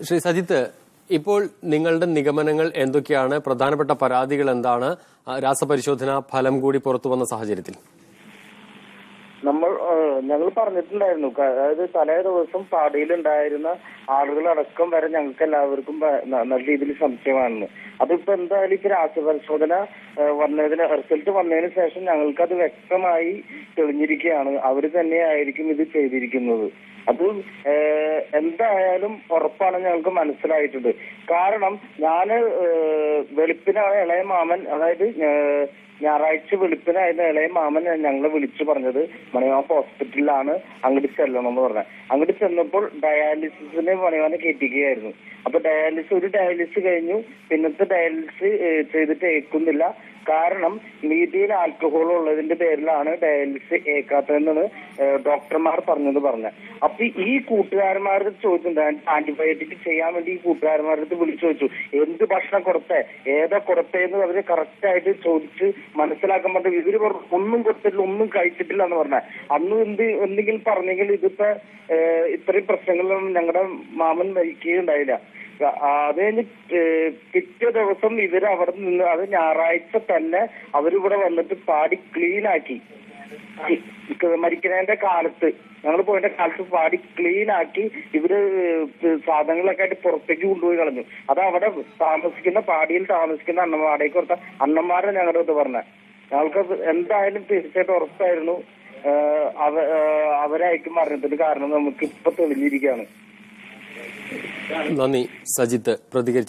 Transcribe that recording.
ശ്രീ സജിത്ത്, ഇപ്പോൾ നിങ്ങളുടെ നിഗമനങ്ങൾ എന്തൊക്കെയാണ്? പ്രധാനപ്പെട്ട പരാതികൾ എന്താണ്? രാസപരിശോധന ഫലം കൂടി പുറത്തു വന്ന സാഹചര്യത്തിൽ ഞങ്ങൾ പറഞ്ഞിട്ടുണ്ടായിരുന്നു, അതായത് തലേ ദിവസം പാടിയിലുണ്ടായിരുന്ന ആളുകളടക്കം വരെ ഞങ്ങൾക്ക് എല്ലാവർക്കും നല്ല രീതിയിൽ സംശയമാണെന്ന്. അതിപ്പോ എന്തായാലും ഇപ്പൊ രാസപരിശോധന റിസൾട്ട് വന്നതിന് ശേഷം ഞങ്ങൾക്ക് അത് വ്യക്തമായി തെളിഞ്ഞിരിക്കുകയാണ്. അവർ തന്നെയായിരിക്കും ഇത് ചെയ്തിരിക്കുന്നത്. അത് എന്തായാലും ഉറപ്പാണ് ഞങ്ങൾക്ക് മനസ്സിലായിട്ടുണ്ട്. കാരണം ഞാന് വെളുപ്പിനാണ് ഇളയ മാമൻ, അതായത് ഞായറാഴ്ച വെളുപ്പിനായിരുന്നു ഇളയ മാമൻ ഞങ്ങളെ വിളിച്ചു പറഞ്ഞത് മണിമാപ്പ ഹോസ്പിറ്റലിലാണ്, അങ്ങോട്ട് ചെല്ലണം എന്ന് പറഞ്ഞത്. അങ്ങോട്ട് ചെന്നപ്പോൾ ഡയാലിസിന് മണിമാനെ കയറ്റിക്കുകയായിരുന്നു. അപ്പൊ ഒരു ഡയാലിസിസ് കഴിഞ്ഞു, പിന്നത്തെ ഡയാലിസിസ് ചെയ്തിട്ട് ഏൽക്കുന്നില്ല. കാരണം മീഡിയയിൽ ആൽക്കഹോൾ ഉള്ളതിന്റെ പേരിലാണ് ഡയാലിസിസ് ഏൽക്കാത്തതെന്നാണ് ഡോക്ടർമാർ പറഞ്ഞത്. അപ്പൊ ഈ കൂട്ടുകാരന്മാരുടെ ചോദിച്ചിട്ടുണ്ട്, ആന്റിബയോട്ടിക് ചെയ്യാൻ വേണ്ടി ഈ കൂട്ടുകാരന്മാരുടെ വിളിച്ചു ചോദിച്ചു, എന്ത് ഭക്ഷണം കൊടുത്തേ, ഏതാ കൊടുത്തേന്ന് അവര് കറക്റ്റ് ആയിട്ട് ചോദിച്ച് മനസ്സിലാക്കാൻ പറ്റും. ഇവര് ഒന്നും കൊടുത്തിട്ടില്ല, ഒന്നും കഴിച്ചിട്ടില്ല എന്ന് പറഞ്ഞ. അന്ന് എന്തെങ്കിലും പറഞ്ഞെങ്കിൽ ഇതിപ്പോ ഇത്രയും പ്രശ്നങ്ങളൊന്നും ഞങ്ങളുടെ മാമൻ മരിക്കുകയുണ്ടായില്ല. അത് കഴിഞ്ഞ് പിറ്റേ ദിവസം ഇവര് അവിടെ നിന്ന്, അത് ഞായറാഴ്ച തന്നെ അവരിവിടെ വന്നിട്ട് പാടി ക്ലീൻ ആക്കി. മരിക്കുന്നതിന്റെ കാലത്ത്, ഞങ്ങൾ പോയതിന്റെ കാലത്ത് പാടി ക്ലീൻ ആക്കി ഇവര് സാധനങ്ങളൊക്കെ ആയിട്ട് പുറത്തേക്ക് കൊണ്ടുപോയി കളഞ്ഞു. അത് അവിടെ പാടിയിൽ താമസിക്കുന്ന വാടകയ്ക്ക് കൊടുത്ത അണ്ണന്മാരെ ഞങ്ങളുടെ അടുത്ത് പറഞ്ഞ. ഞങ്ങൾക്ക് എന്തായാലും തീർച്ചയായിട്ടും ഉറപ്പായിരുന്നു അവരായിരിക്കും മരണത്തിന് കാരണം നമുക്ക് ഇപ്പൊ തെളിഞ്ഞിരിക്കുകയാണ്. നന്ദി സജിത്ത് പ്രതികരിച്ചു.